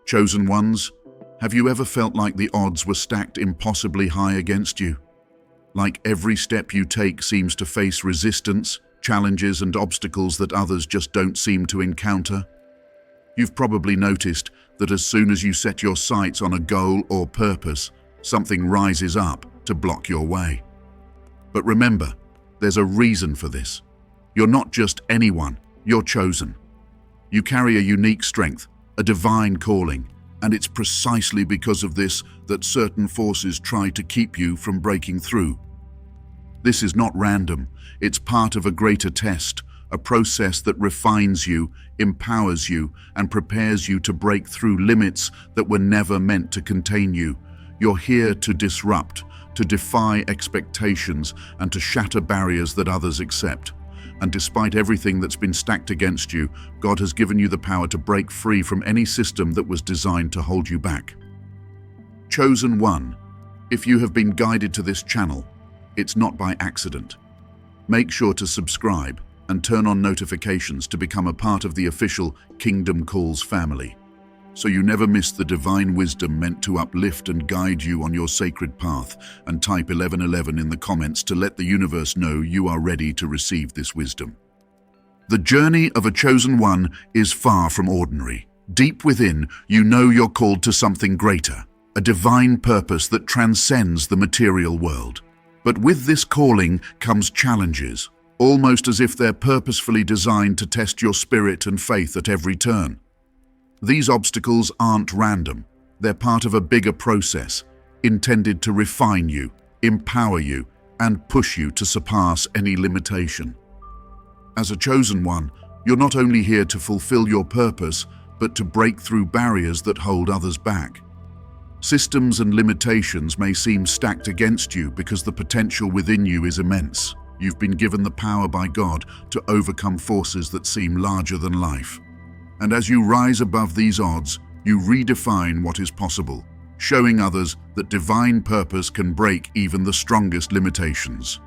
Chosen ones, have you ever felt like the odds were stacked impossibly high against you? Like every step you take seems to face resistance, challenges and obstacles that others just don't seem to encounter? You've probably noticed that as soon as you set your sights on a goal or purpose, something rises up to block your way. But remember, there's a reason for this. You're not just anyone, you're chosen. You carry a unique strength, a divine calling, and it's precisely because of this that certain forces try to keep you from breaking through. This is not random, it's part of a greater test, a process that refines you, empowers you, and prepares you to break through limits that were never meant to contain you. You're here to disrupt, to defy expectations, and to shatter barriers that others accept. And despite everything that's been stacked against you, God has given you the power to break free from any system that was designed to hold you back. Chosen one, if you have been guided to this channel, it's not by accident. Make sure to subscribe and turn on notifications to become a part of the official Kingdom Calls family, so you never miss the divine wisdom meant to uplift and guide you on your sacred path. And type 1111 in the comments to let the universe know you are ready to receive this wisdom. The journey of a chosen one is far from ordinary. Deep within, you know you're called to something greater, a divine purpose that transcends the material world. But with this calling comes challenges, almost as if they're purposefully designed to test your spirit and faith at every turn. These obstacles aren't random. They're part of a bigger process, intended to refine you, empower you, and push you to surpass any limitation. As a chosen one, you're not only here to fulfill your purpose, but to break through barriers that hold others back. Systems and limitations may seem stacked against you because the potential within you is immense. You've been given the power by God to overcome forces that seem larger than life. And as you rise above these odds, you redefine what is possible, showing others that divine purpose can break even the strongest limitations.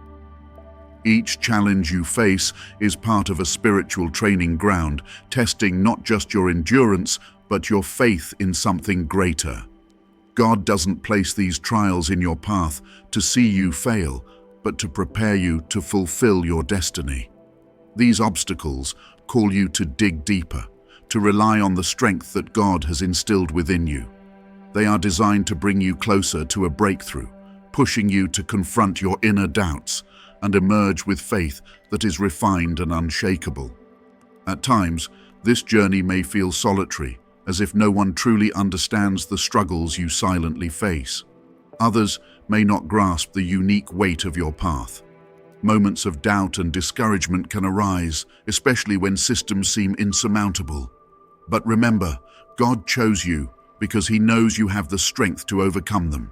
Each challenge you face is part of a spiritual training ground, testing not just your endurance, but your faith in something greater. God doesn't place these trials in your path to see you fail, but to prepare you to fulfill your destiny. These obstacles call you to dig deeper, to rely on the strength that God has instilled within you. They are designed to bring you closer to a breakthrough, pushing you to confront your inner doubts and emerge with faith that is refined and unshakable. At times, this journey may feel solitary, as if no one truly understands the struggles you silently face. Others may not grasp the unique weight of your path. Moments of doubt and discouragement can arise, especially when systems seem insurmountable. But remember, God chose you because He knows you have the strength to overcome them.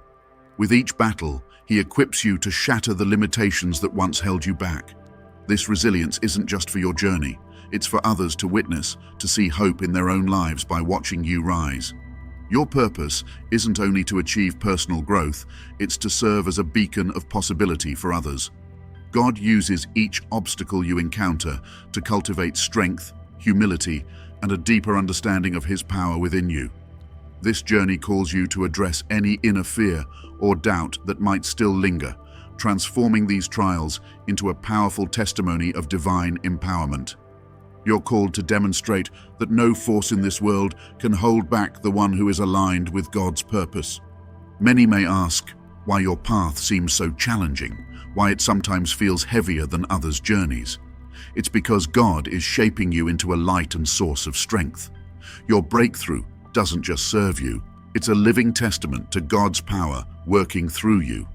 With each battle, He equips you to shatter the limitations that once held you back. This resilience isn't just for your journey, it's for others to witness, to see hope in their own lives by watching you rise. Your purpose isn't only to achieve personal growth, it's to serve as a beacon of possibility for others. God uses each obstacle you encounter to cultivate strength, humility, and a deeper understanding of His power within you. This journey calls you to address any inner fear or doubt that might still linger, transforming these trials into a powerful testimony of divine empowerment. You're called to demonstrate that no force in this world can hold back the one who is aligned with God's purpose. Many may ask why your path seems so challenging, why it sometimes feels heavier than others' journeys. It's because God is shaping you into a light and source of strength. Your breakthrough doesn't just serve you, it's a living testament to God's power working through you.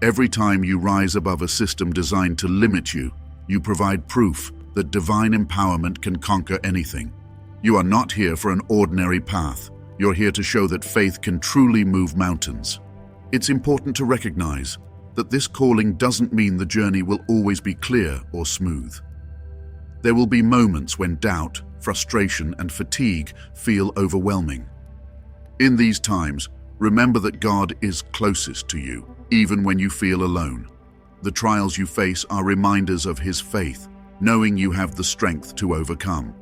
Every time you rise above a system designed to limit you, you provide proof that divine empowerment can conquer anything. You are not here for an ordinary path. You're here to show that faith can truly move mountains. It's important to recognize that this calling doesn't mean the journey will always be clear or smooth. There will be moments when doubt, frustration, and fatigue feel overwhelming. In these times, remember that God is closest to you, even when you feel alone. The trials you face are reminders of His faith, knowing you have the strength to overcome.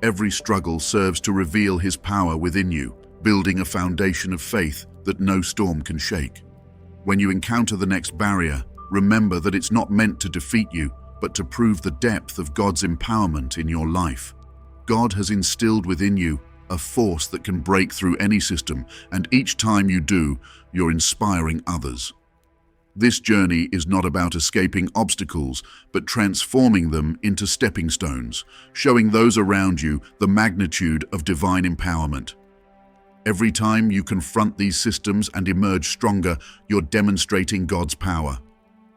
Every struggle serves to reveal His power within you, building a foundation of faith that no storm can shake. When you encounter the next barrier, remember that it's not meant to defeat you, but to prove the depth of God's empowerment in your life. God has instilled within you a force that can break through any system, and each time you do, you're inspiring others. This journey is not about escaping obstacles, but transforming them into stepping stones, showing those around you the magnitude of divine empowerment. Every time you confront these systems and emerge stronger, you're demonstrating God's power.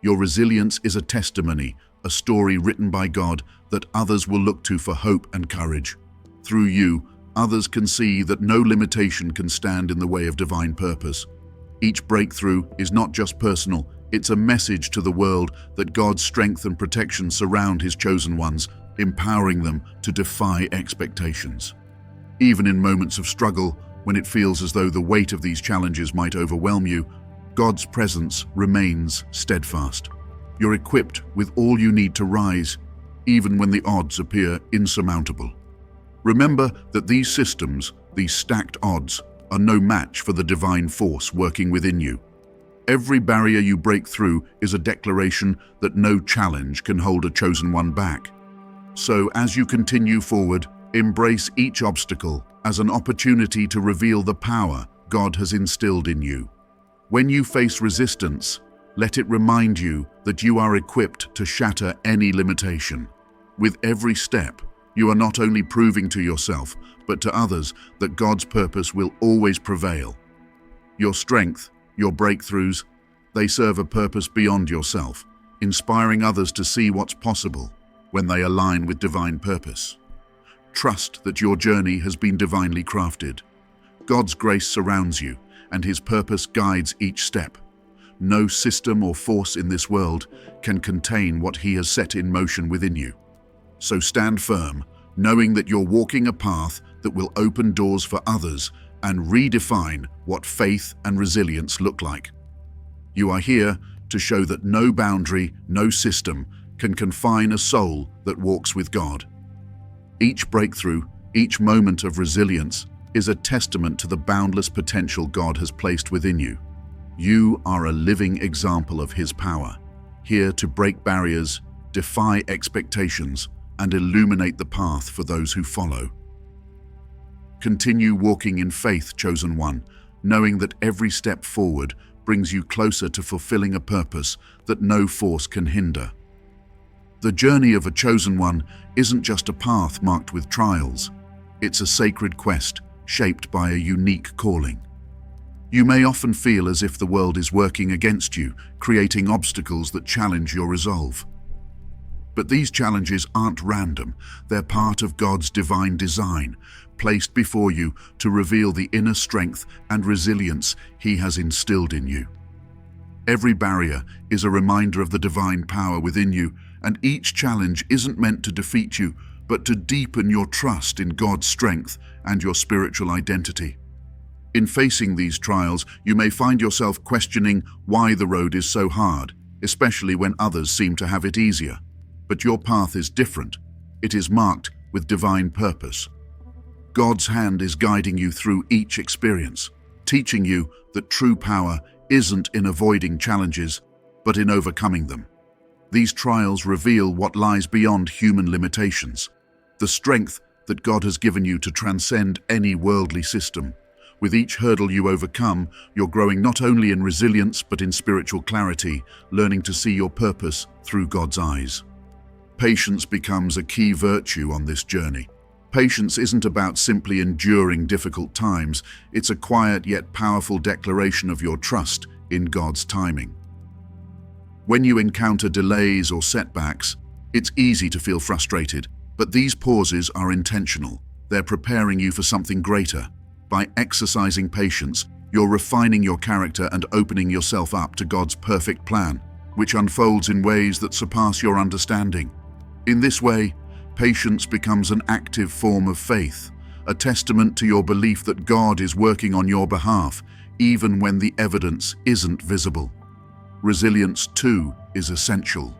Your resilience is a testimony, a story written by God that others will look to for hope and courage. Through you, others can see that no limitation can stand in the way of divine purpose. Each breakthrough is not just personal, it's a message to the world that God's strength and protection surround His chosen ones, empowering them to defy expectations. Even in moments of struggle, when it feels as though the weight of these challenges might overwhelm you, God's presence remains steadfast. You're equipped with all you need to rise, even when the odds appear insurmountable. Remember that these systems, these stacked odds, are no match for the divine force working within you. Every barrier you break through is a declaration that no challenge can hold a chosen one back. So as you continue forward, embrace each obstacle as an opportunity to reveal the power God has instilled in you. When you face resistance, let it remind you that you are equipped to shatter any limitation. With every step, you are not only proving to yourself, but to others that God's purpose will always prevail. Your strength, your breakthroughs, they serve a purpose beyond yourself, inspiring others to see what's possible when they align with divine purpose. Trust that your journey has been divinely crafted. God's grace surrounds you, and His purpose guides each step. No system or force in this world can contain what He has set in motion within you. So stand firm, knowing that you're walking a path that will open doors for others and redefine what faith and resilience look like. You are here to show that no boundary, no system can confine a soul that walks with God. Each breakthrough, each moment of resilience is a testament to the boundless potential God has placed within you. You are a living example of His power, here to break barriers, defy expectations, and illuminate the path for those who follow. Continue walking in faith, chosen one, knowing that every step forward brings you closer to fulfilling a purpose that no force can hinder. The journey of a chosen one isn't just a path marked with trials. It's a sacred quest shaped by a unique calling. You may often feel as if the world is working against you, creating obstacles that challenge your resolve. But these challenges aren't random. They're part of God's divine design, placed before you to reveal the inner strength and resilience He has instilled in you. Every barrier is a reminder of the divine power within you, and each challenge isn't meant to defeat you, but to deepen your trust in God's strength and your spiritual identity. In facing these trials, you may find yourself questioning why the road is so hard, especially when others seem to have it easier. But your path is different. It is marked with divine purpose. God's hand is guiding you through each experience, teaching you that true power isn't in avoiding challenges, but in overcoming them. These trials reveal what lies beyond human limitations, the strength that God has given you to transcend any worldly system. With each hurdle you overcome, you're growing not only in resilience but in spiritual clarity, learning to see your purpose through God's eyes. Patience becomes a key virtue on this journey. Patience isn't about simply enduring difficult times, it's a quiet yet powerful declaration of your trust in God's timing. When you encounter delays or setbacks, it's easy to feel frustrated, but these pauses are intentional. They're preparing you for something greater. By exercising patience, you're refining your character and opening yourself up to God's perfect plan, which unfolds in ways that surpass your understanding. In this way, patience becomes an active form of faith, a testament to your belief that God is working on your behalf, even when the evidence isn't visible. Resilience, too, is essential.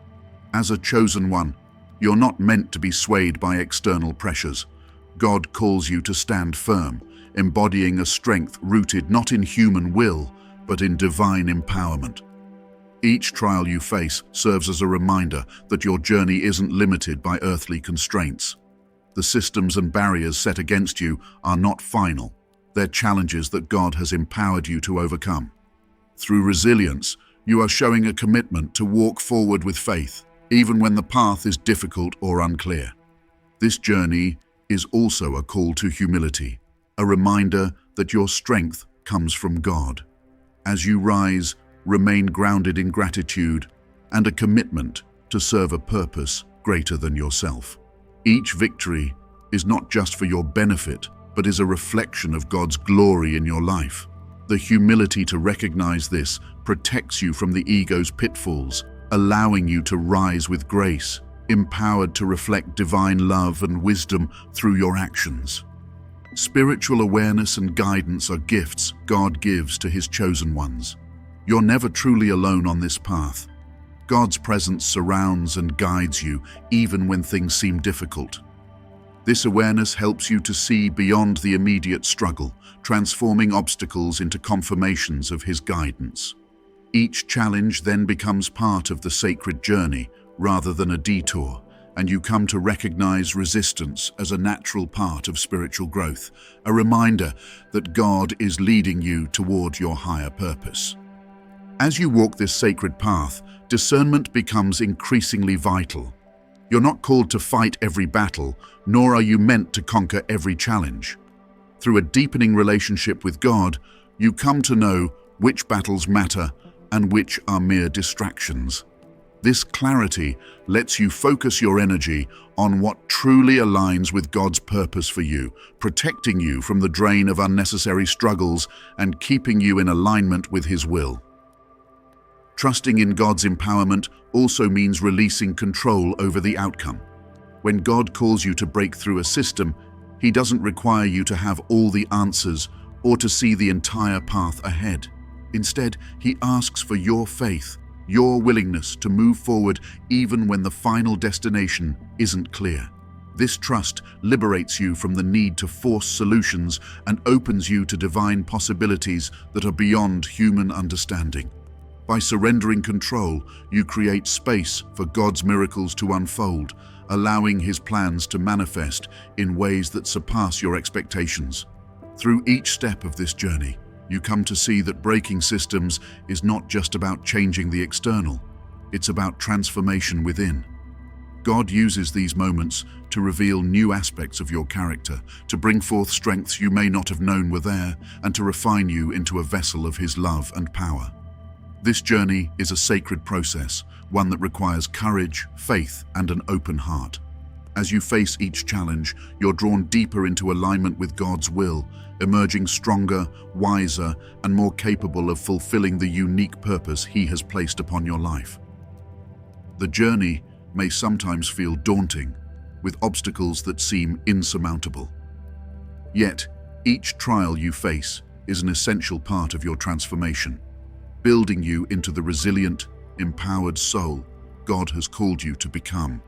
As a chosen one, you're not meant to be swayed by external pressures. God calls you to stand firm, embodying a strength rooted not in human will, but in divine empowerment. Each trial you face serves as a reminder that your journey isn't limited by earthly constraints. The systems and barriers set against you are not final. They're challenges that God has empowered you to overcome. Through resilience, you are showing a commitment to walk forward with faith, even when the path is difficult or unclear. This journey is also a call to humility, a reminder that your strength comes from God. As you rise, remain grounded in gratitude and a commitment to serve a purpose greater than yourself. Each victory is not just for your benefit, but is a reflection of God's glory in your life. The humility to recognize this protects you from the ego's pitfalls, allowing you to rise with grace, empowered to reflect divine love and wisdom through your actions. Spiritual awareness and guidance are gifts God gives to His chosen ones. You're never truly alone on this path. God's presence surrounds and guides you even when things seem difficult. This awareness helps you to see beyond the immediate struggle, transforming obstacles into confirmations of His guidance. Each challenge then becomes part of the sacred journey rather than a detour, and you come to recognize resistance as a natural part of spiritual growth, a reminder that God is leading you toward your higher purpose. As you walk this sacred path, discernment becomes increasingly vital. You're not called to fight every battle, nor are you meant to conquer every challenge. Through a deepening relationship with God, you come to know which battles matter and which are mere distractions. This clarity lets you focus your energy on what truly aligns with God's purpose for you, protecting you from the drain of unnecessary struggles and keeping you in alignment with His will. Trusting in God's empowerment also means releasing control over the outcome. When God calls you to break through a system, He doesn't require you to have all the answers or to see the entire path ahead. Instead, He asks for your faith, your willingness to move forward even when the final destination isn't clear. This trust liberates you from the need to force solutions and opens you to divine possibilities that are beyond human understanding. By surrendering control, you create space for God's miracles to unfold, allowing His plans to manifest in ways that surpass your expectations. Through each step of this journey, you come to see that breaking systems is not just about changing the external, it's about transformation within. God uses these moments to reveal new aspects of your character, to bring forth strengths you may not have known were there, and to refine you into a vessel of His love and power. This journey is a sacred process, one that requires courage, faith, and an open heart. As you face each challenge, you're drawn deeper into alignment with God's will, emerging stronger, wiser, and more capable of fulfilling the unique purpose He has placed upon your life. The journey may sometimes feel daunting, with obstacles that seem insurmountable. Yet, each trial you face is an essential part of your transformation, building you into the resilient, empowered soul God has called you to become.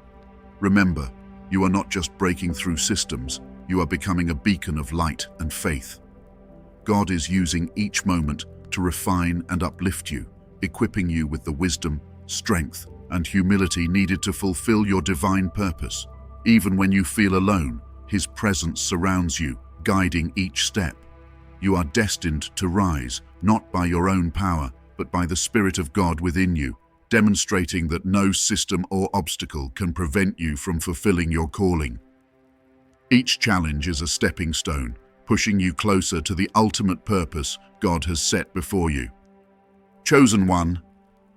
Remember, you are not just breaking through systems, you are becoming a beacon of light and faith. God is using each moment to refine and uplift you, equipping you with the wisdom, strength, and humility needed to fulfill your divine purpose. Even when you feel alone, His presence surrounds you, guiding each step. You are destined to rise, not by your own power, but by the Spirit of God within you, demonstrating that no system or obstacle can prevent you from fulfilling your calling. Each challenge is a stepping stone, pushing you closer to the ultimate purpose God has set before you. Chosen one,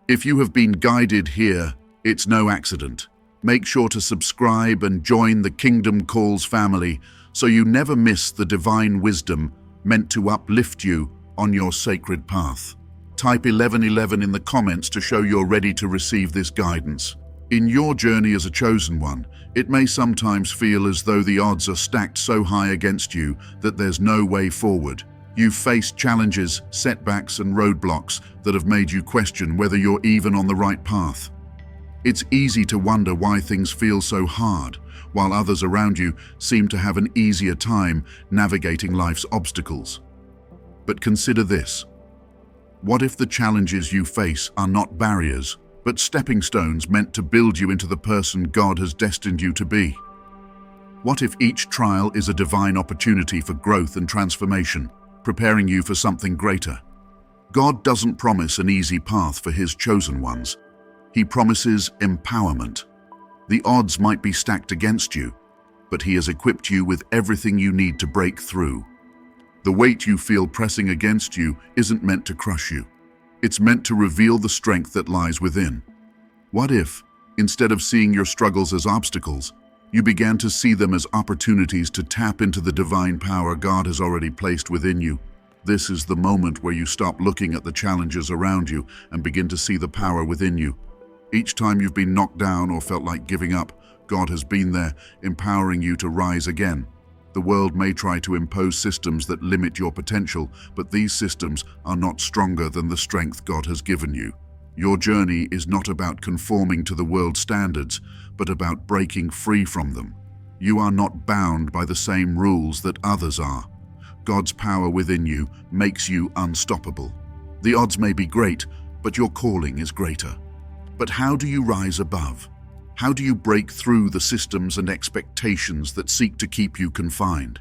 if you have been guided here, it's no accident. Make sure to subscribe and join the Kingdom Calls family so you never miss the divine wisdom meant to uplift you on your sacred path. Type 1111 in the comments to show you're ready to receive this guidance. In your journey as a chosen one, it may sometimes feel as though the odds are stacked so high against you that there's no way forward. You've faced challenges, setbacks, and roadblocks that have made you question whether you're even on the right path. It's easy to wonder why things feel so hard, while others around you seem to have an easier time navigating life's obstacles. But consider this. What if the challenges you face are not barriers, but stepping stones meant to build you into the person God has destined you to be? What if each trial is a divine opportunity for growth and transformation, preparing you for something greater? God doesn't promise an easy path for His chosen ones. He promises empowerment. The odds might be stacked against you, but He has equipped you with everything you need to break through. The weight you feel pressing against you isn't meant to crush you. It's meant to reveal the strength that lies within. What if, instead of seeing your struggles as obstacles, you began to see them as opportunities to tap into the divine power God has already placed within you? This is the moment where you stop looking at the challenges around you and begin to see the power within you. Each time you've been knocked down or felt like giving up, God has been there, empowering you to rise again. The world may try to impose systems that limit your potential, but these systems are not stronger than the strength God has given you. Your journey is not about conforming to the world's standards, but about breaking free from them. You are not bound by the same rules that others are. God's power within you makes you unstoppable. The odds may be great, but your calling is greater. But how do you rise above? How do you break through the systems and expectations that seek to keep you confined?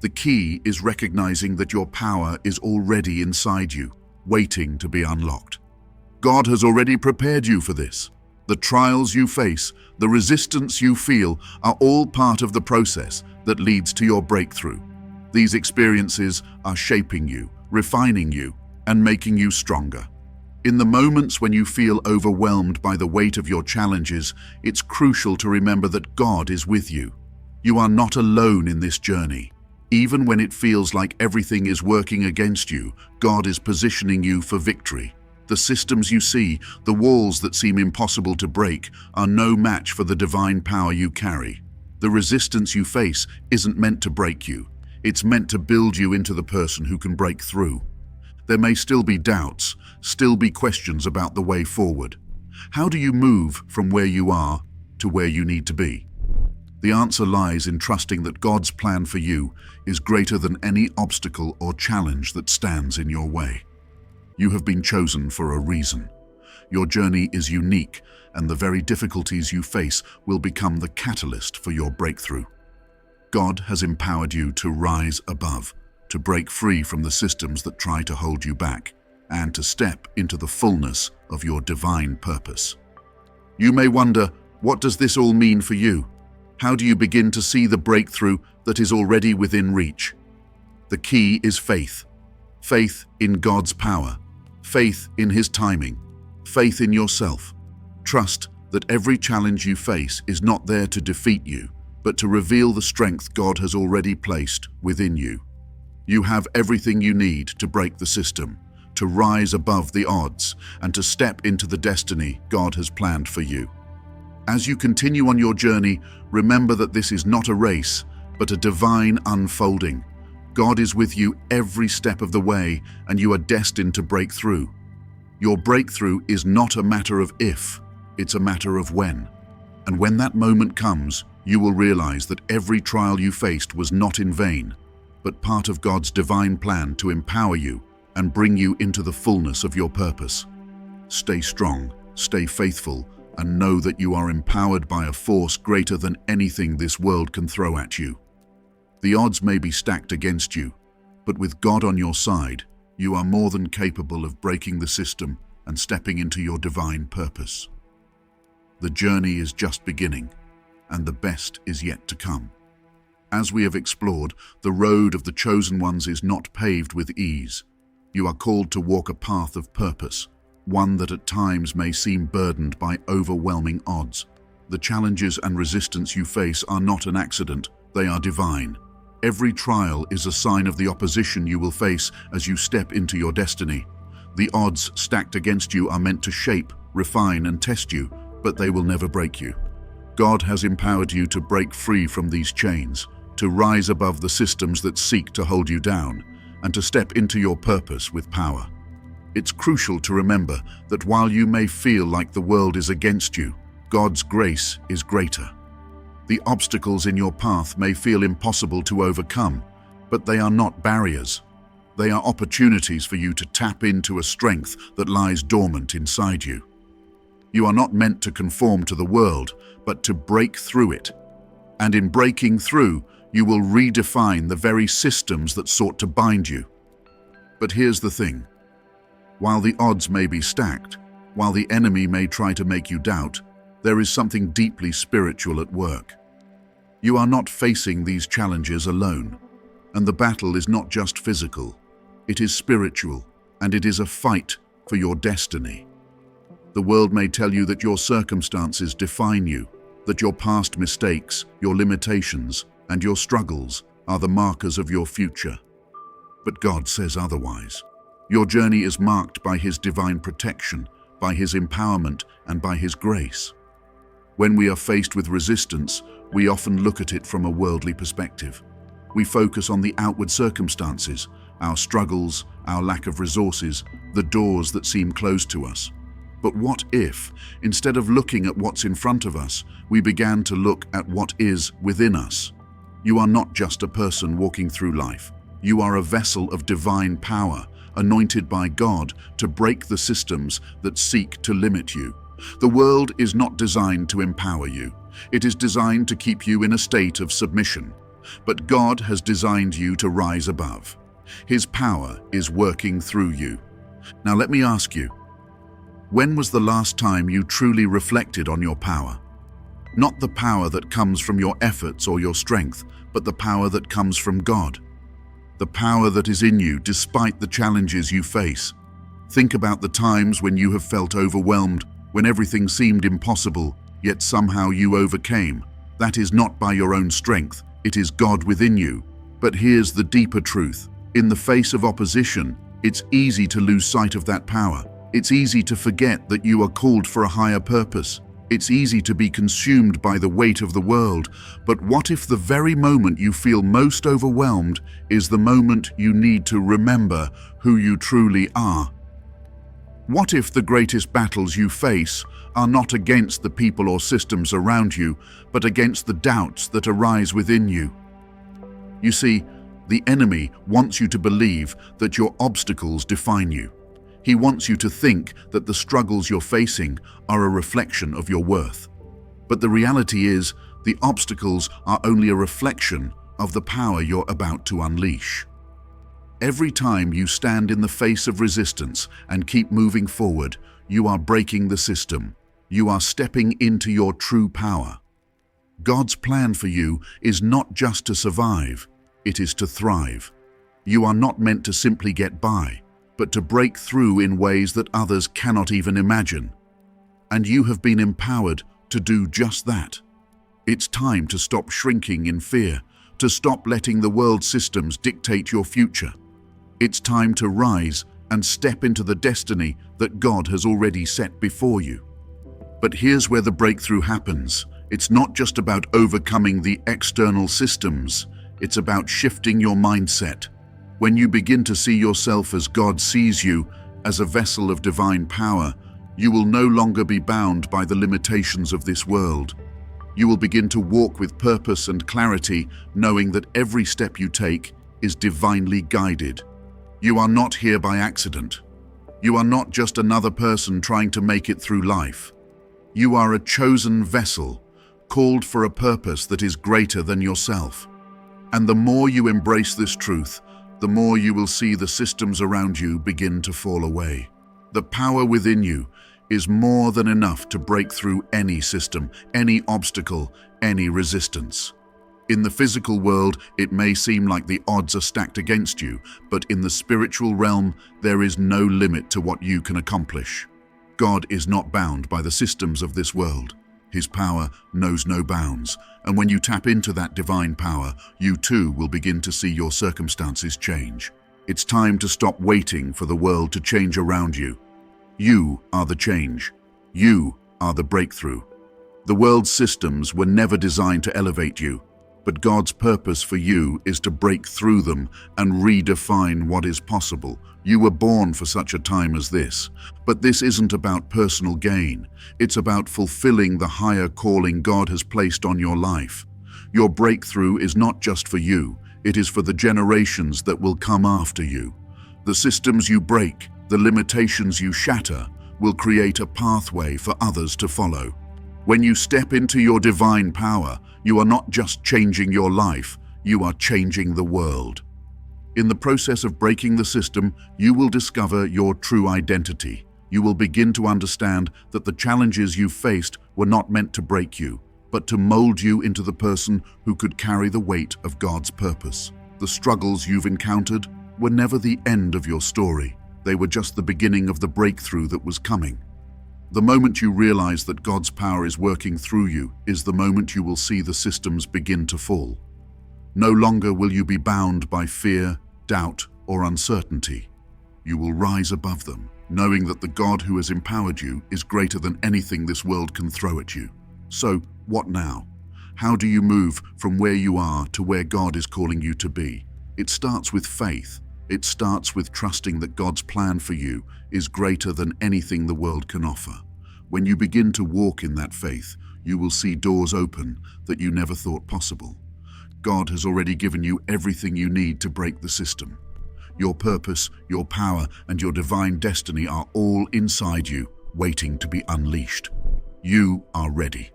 The key is recognizing that your power is already inside you, waiting to be unlocked. God has already prepared you for this. The trials you face, the resistance you feel, are all part of the process that leads to your breakthrough. These experiences are shaping you, refining you, and making you stronger. In the moments when you feel overwhelmed by the weight of your challenges, it's crucial to remember that God is with you. You are not alone in this journey. Even when it feels like everything is working against you, God is positioning you for victory. The systems you see, the walls that seem impossible to break, are no match for the divine power you carry. The resistance you face isn't meant to break you. It's meant to build you into the person who can break through. There may still be doubts, still be questions about the way forward. How do you move from where you are to where you need to be? The answer lies in trusting that God's plan for you is greater than any obstacle or challenge that stands in your way. You have been chosen for a reason. Your journey is unique, and the very difficulties you face will become the catalyst for your breakthrough. God has empowered you to rise above, to break free from the systems that try to hold you back, and to step into the fullness of your divine purpose. You may wonder, what does this all mean for you? How do you begin to see the breakthrough that is already within reach? The key is faith. Faith in God's power. Faith in His timing. Faith in yourself. Trust that every challenge you face is not there to defeat you, but to reveal the strength God has already placed within you. You have everything you need to break the system, to rise above the odds, and to step into the destiny God has planned for you. As you continue on your journey, remember that this is not a race, but a divine unfolding. God is with you every step of the way, and you are destined to break through. Your breakthrough is not a matter of if, it's a matter of when. And when that moment comes, you will realize that every trial you faced was not in vain, but part of God's divine plan to empower you and bring you into the fullness of your purpose. Stay strong, stay faithful, and know that you are empowered by a force greater than anything this world can throw at you. The odds may be stacked against you, but with God on your side, you are more than capable of breaking the system and stepping into your divine purpose. The journey is just beginning, and the best is yet to come. As we have explored, the road of the chosen ones is not paved with ease. You are called to walk a path of purpose, one that at times may seem burdened by overwhelming odds. The challenges and resistance you face are not an accident, they are divine. Every trial is a sign of the opposition you will face as you step into your destiny. The odds stacked against you are meant to shape, refine, and test you, but they will never break you. God has empowered you to break free from these chains, to rise above the systems that seek to hold you down, and to step into your purpose with power. It's crucial to remember that while you may feel like the world is against you, God's grace is greater. The obstacles in your path may feel impossible to overcome, but they are not barriers. They are opportunities for you to tap into a strength that lies dormant inside you. You are not meant to conform to the world, but to break through it. And in breaking through, you will redefine the very systems that sought to bind you. But here's the thing. While the odds may be stacked, while the enemy may try to make you doubt, there is something deeply spiritual at work. You are not facing these challenges alone. And the battle is not just physical. It is spiritual, and it is a fight for your destiny. The world may tell you that your circumstances define you, that your past mistakes, your limitations, and your struggles are the markers of your future. But God says otherwise. Your journey is marked by His divine protection, by His empowerment, and by His grace. When we are faced with resistance, we often look at it from a worldly perspective. We focus on the outward circumstances, our struggles, our lack of resources, the doors that seem closed to us. But what if, instead of looking at what's in front of us, we began to look at what is within us? You are not just a person walking through life. You are a vessel of divine power, anointed by God to break the systems that seek to limit you. The world is not designed to empower you. It is designed to keep you in a state of submission. But God has designed you to rise above. His power is working through you. Now let me ask you, when was the last time you truly reflected on your power? Not the power that comes from your efforts or your strength, but the power that comes from God. The power that is in you despite the challenges you face. Think about the times when you have felt overwhelmed, when everything seemed impossible, yet somehow you overcame. That is not by your own strength, it is God within you. But here's the deeper truth. In the face of opposition, it's easy to lose sight of that power. It's easy to forget that you are called for a higher purpose. It's easy to be consumed by the weight of the world. But what if the very moment you feel most overwhelmed is the moment you need to remember who you truly are? What if the greatest battles you face are not against the people or systems around you, but against the doubts that arise within you? You see, the enemy wants you to believe that your obstacles define you. He wants you to think that the struggles you're facing are a reflection of your worth. But the reality is, the obstacles are only a reflection of the power you're about to unleash. Every time you stand in the face of resistance and keep moving forward, you are breaking the system. You are stepping into your true power. God's plan for you is not just to survive, it is to thrive. You are not meant to simply get by, but to break through in ways that others cannot even imagine. And you have been empowered to do just that. It's time to stop shrinking in fear, to stop letting the world's systems dictate your future. It's time to rise and step into the destiny that God has already set before you. But here's where the breakthrough happens. It's not just about overcoming the external systems, it's about shifting your mindset. When you begin to see yourself as God sees you, as a vessel of divine power, you will no longer be bound by the limitations of this world. You will begin to walk with purpose and clarity, knowing that every step you take is divinely guided. You are not here by accident. You are not just another person trying to make it through life. You are a chosen vessel, called for a purpose that is greater than yourself. And the more you embrace this truth, the more you will see the systems around you begin to fall away. The power within you is more than enough to break through any system, any obstacle, any resistance. In the physical world, it may seem like the odds are stacked against you, but in the spiritual realm, there is no limit to what you can accomplish. God is not bound by the systems of this world. His power knows no bounds, and when you tap into that divine power, you too will begin to see your circumstances change. It's time to stop waiting for the world to change around you. You are the change. You are the breakthrough. The world's systems were never designed to elevate you. But God's purpose for you is to break through them and redefine what is possible. You were born for such a time as this. But this isn't about personal gain. It's about fulfilling the higher calling God has placed on your life. Your breakthrough is not just for you. It is for the generations that will come after you. The systems you break, the limitations you shatter, will create a pathway for others to follow. When you step into your divine power, you are not just changing your life, you are changing the world. In the process of breaking the system, you will discover your true identity. You will begin to understand that the challenges you faced were not meant to break you, but to mold you into the person who could carry the weight of God's purpose. The struggles you've encountered were never the end of your story. They were just the beginning of the breakthrough that was coming. The moment you realize that God's power is working through you is the moment you will see the systems begin to fall. No longer will you be bound by fear, doubt, or uncertainty. You will rise above them, knowing that the God who has empowered you is greater than anything this world can throw at you. So, what now? How do you move from where you are to where God is calling you to be? It starts with faith. It starts with trusting that God's plan for you is greater than anything the world can offer. When you begin to walk in that faith, you will see doors open that you never thought possible. God has already given you everything you need to break the system. Your purpose, your power, and your divine destiny are all inside you, waiting to be unleashed. You are ready.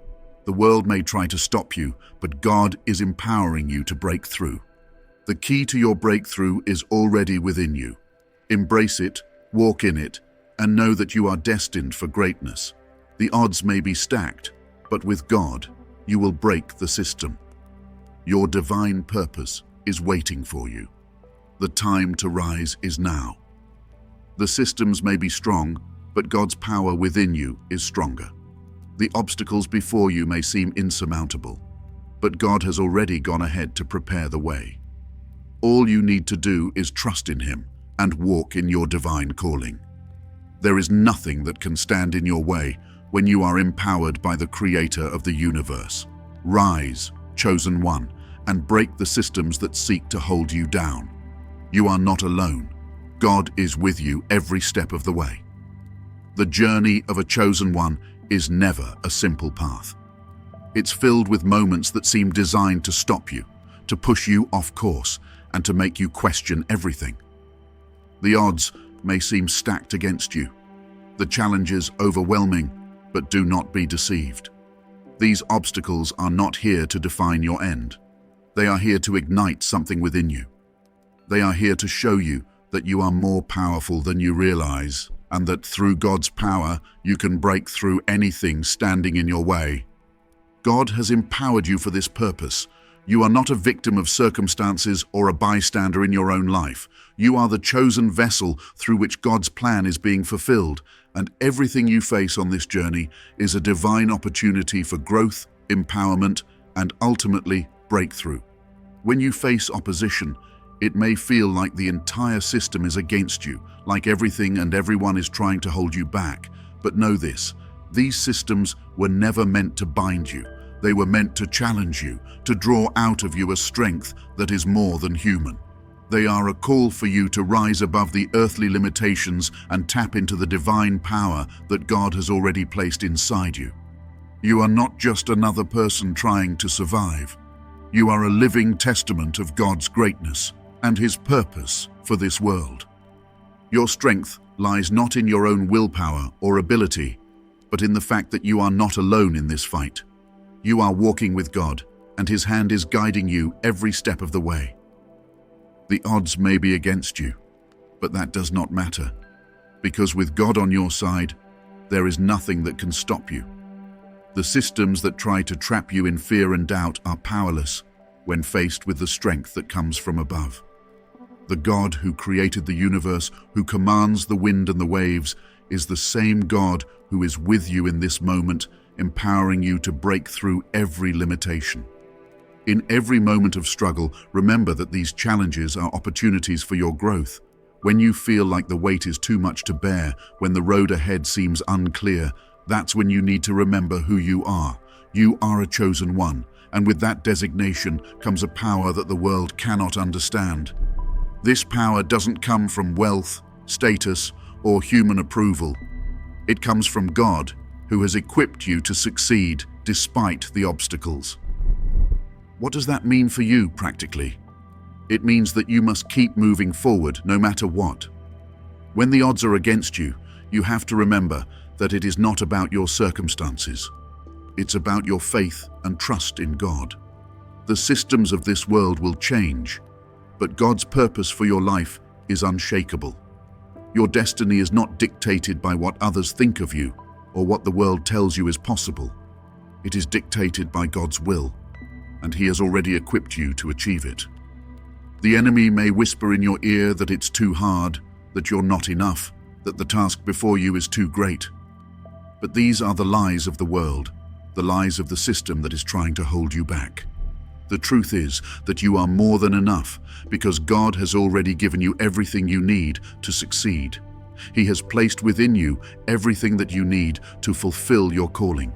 The world may try to stop you, but God is empowering you to break through. The key to your breakthrough is already within you. Embrace it, walk in it, and know that you are destined for greatness. The odds may be stacked, but with God, you will break the system. Your divine purpose is waiting for you. The time to rise is now. The systems may be strong, but God's power within you is stronger. The obstacles before you may seem insurmountable, but God has already gone ahead to prepare the way. All you need to do is trust in Him and walk in your divine calling. There is nothing that can stand in your way when you are empowered by the Creator of the universe. Rise, chosen one, and break the systems that seek to hold you down. You are not alone. God is with you every step of the way. The journey of a chosen one is never a simple path. It's filled with moments that seem designed to stop you, to push you off course, and to make you question everything. The odds may seem stacked against you, the challenges overwhelming, but do not be deceived. These obstacles are not here to define your end. They are here to ignite something within you. They are here to show you that you are more powerful than you realize, and that through God's power, you can break through anything standing in your way. God has empowered you for this purpose. You are not a victim of circumstances or a bystander in your own life. You are the chosen vessel through which God's plan is being fulfilled, and everything you face on this journey is a divine opportunity for growth, empowerment, and ultimately breakthrough. When you face opposition, it may feel like the entire system is against you, like everything and everyone is trying to hold you back. But know this, these systems were never meant to bind you. They were meant to challenge you, to draw out of you a strength that is more than human. They are a call for you to rise above the earthly limitations and tap into the divine power that God has already placed inside you. You are not just another person trying to survive. You are a living testament of God's greatness and His purpose for this world. Your strength lies not in your own willpower or ability, but in the fact that you are not alone in this fight. You are walking with God, and His hand is guiding you every step of the way. The odds may be against you, but that does not matter, because with God on your side, there is nothing that can stop you. The systems that try to trap you in fear and doubt are powerless when faced with the strength that comes from above. The God who created the universe, who commands the wind and the waves, is the same God who is with you in this moment, empowering you to break through every limitation. In every moment of struggle, remember that these challenges are opportunities for your growth. When you feel like the weight is too much to bear, when the road ahead seems unclear, that's when you need to remember who you are. You are a chosen one, and with that designation comes a power that the world cannot understand. This power doesn't come from wealth, status, or human approval. It comes from God, who has equipped you to succeed despite the obstacles. What does that mean for you practically? It means that you must keep moving forward no matter what. When the odds are against you, you have to remember that it is not about your circumstances. It's about your faith and trust in God. The systems of this world will change, but God's purpose for your life is unshakable. Your destiny is not dictated by what others think of you or what the world tells you is possible. It is dictated by God's will, and He has already equipped you to achieve it. The enemy may whisper in your ear that it's too hard, that you're not enough, that the task before you is too great. But these are the lies of the world, the lies of the system that is trying to hold you back. The truth is that you are more than enough because God has already given you everything you need to succeed. He has placed within you everything that you need to fulfill your calling.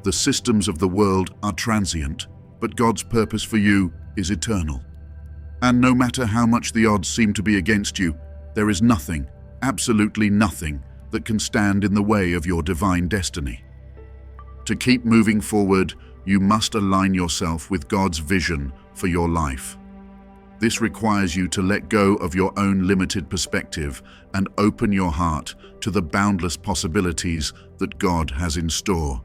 The systems of the world are transient, but God's purpose for you is eternal. And no matter how much the odds seem to be against you, there is nothing, absolutely nothing, that can stand in the way of your divine destiny. To keep moving forward, you must align yourself with God's vision for your life. This requires you to let go of your own limited perspective and open your heart to the boundless possibilities that God has in store.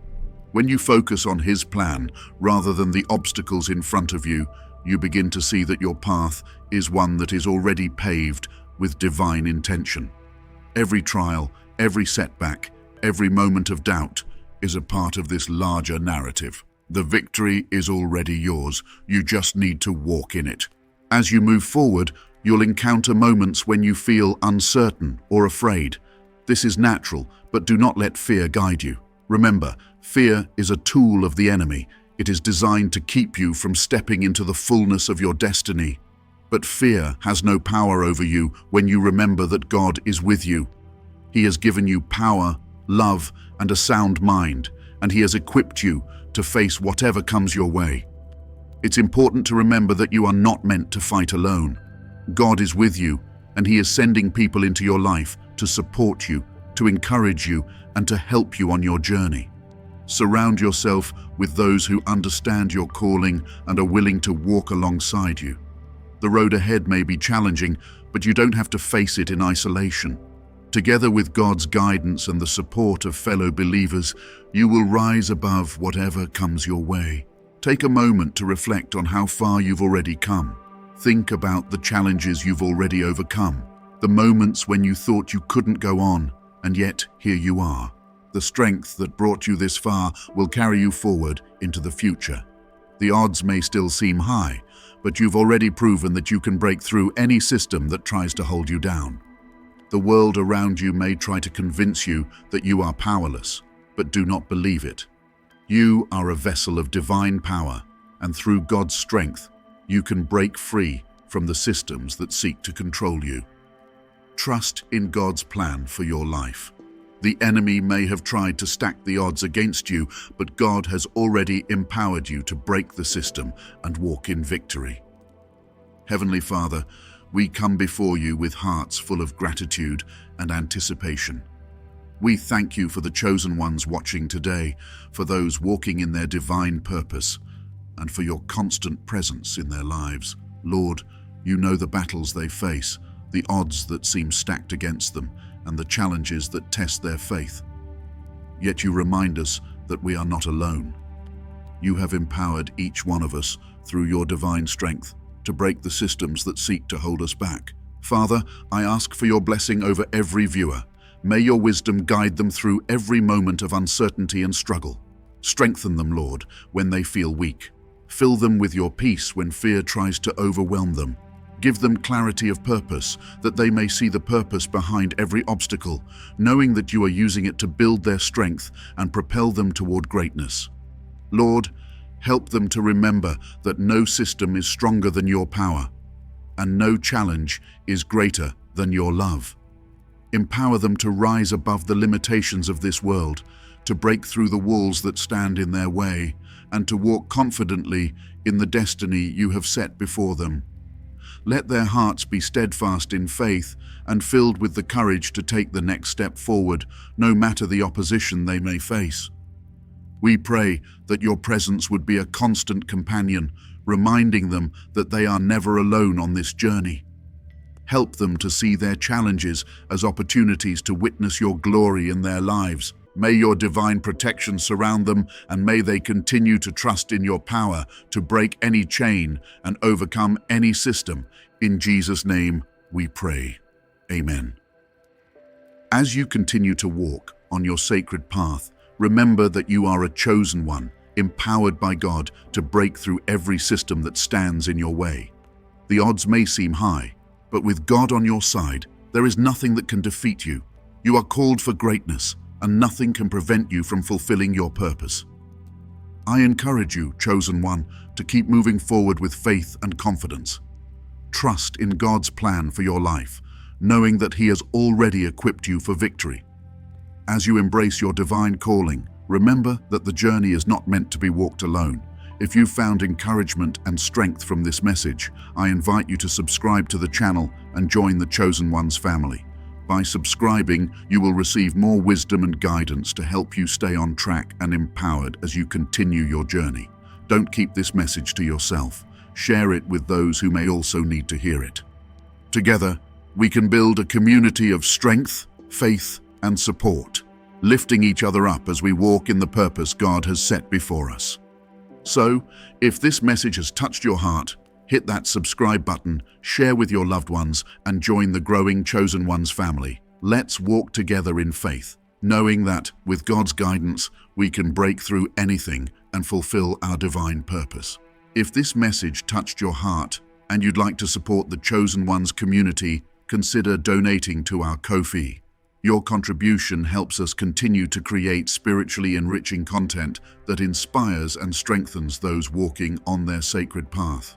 When you focus on His plan rather than the obstacles in front of you, you begin to see that your path is one that is already paved with divine intention. Every trial, every setback, every moment of doubt is a part of this larger narrative. The victory is already yours. You just need to walk in it. As you move forward, you'll encounter moments when you feel uncertain or afraid. This is natural, but do not let fear guide you. Remember, fear is a tool of the enemy. It is designed to keep you from stepping into the fullness of your destiny. But fear has no power over you when you remember that God is with you. He has given you power, love, and a sound mind, and He has equipped you to face whatever comes your way. It's important to remember that you are not meant to fight alone. God is with you, and He is sending people into your life to support you, to encourage you, and to help you on your journey. Surround yourself with those who understand your calling and are willing to walk alongside you. The road ahead may be challenging, but you don't have to face it in isolation. Together with God's guidance and the support of fellow believers, you will rise above whatever comes your way. Take a moment to reflect on how far you've already come. Think about the challenges you've already overcome, the moments when you thought you couldn't go on, and yet here you are. The strength that brought you this far will carry you forward into the future. The odds may still seem high, but you've already proven that you can break through any system that tries to hold you down. The world around you may try to convince you that you are powerless, but do not believe it. You are a vessel of divine power, and through God's strength, you can break free from the systems that seek to control you. Trust in God's plan for your life. The enemy may have tried to stack the odds against you, but God has already empowered you to break the system and walk in victory. Heavenly Father, we come before you with hearts full of gratitude and anticipation. We thank you for the chosen ones watching today, for those walking in their divine purpose, and for your constant presence in their lives. Lord, you know the battles they face, the odds that seem stacked against them, and the challenges that test their faith. Yet you remind us that we are not alone. You have empowered each one of us through your divine strength to break the systems that seek to hold us back. Father, I ask for your blessing over every viewer. May your wisdom guide them through every moment of uncertainty and struggle. Strengthen them, Lord, when they feel weak. Fill them with your peace when fear tries to overwhelm them. Give them clarity of purpose, that they may see the purpose behind every obstacle, knowing that you are using it to build their strength and propel them toward greatness. Lord, help them to remember that no system is stronger than your power, and no challenge is greater than your love. Empower them to rise above the limitations of this world, to break through the walls that stand in their way, and to walk confidently in the destiny you have set before them. Let their hearts be steadfast in faith and filled with the courage to take the next step forward, no matter the opposition they may face. We pray that your presence would be a constant companion, reminding them that they are never alone on this journey. Help them to see their challenges as opportunities to witness your glory in their lives. May your divine protection surround them, and may they continue to trust in your power to break any chain and overcome any system. In Jesus' name we pray. Amen. As you continue to walk on your sacred path, remember that you are a chosen one, empowered by God to break through every system that stands in your way. The odds may seem high, but with God on your side, there is nothing that can defeat you. You are called for greatness, and nothing can prevent you from fulfilling your purpose. I encourage you, chosen one, to keep moving forward with faith and confidence. Trust in God's plan for your life, knowing that He has already equipped you for victory. As you embrace your divine calling, remember that the journey is not meant to be walked alone. If you found encouragement and strength from this message, I invite you to subscribe to the channel and join the Chosen One's family. By subscribing, you will receive more wisdom and guidance to help you stay on track and empowered as you continue your journey. Don't keep this message to yourself. Share it with those who may also need to hear it. Together, we can build a community of strength, faith, and support, lifting each other up as we walk in the purpose God has set before us. So, if this message has touched your heart, hit that subscribe button, share with your loved ones, and join the growing Chosen Ones family. Let's walk together in faith, knowing that, with God's guidance, we can break through anything and fulfill our divine purpose. If this message touched your heart and you'd like to support the Chosen Ones community, consider donating to our Ko-fi. Your contribution helps us continue to create spiritually enriching content that inspires and strengthens those walking on their sacred path.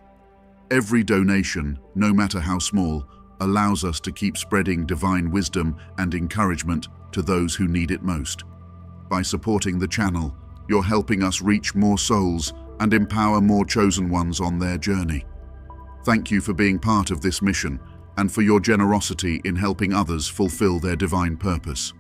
Every donation, no matter how small, allows us to keep spreading divine wisdom and encouragement to those who need it most. By supporting the channel, you're helping us reach more souls and empower more chosen ones on their journey. Thank you for being part of this mission and for your generosity in helping others fulfill their divine purpose.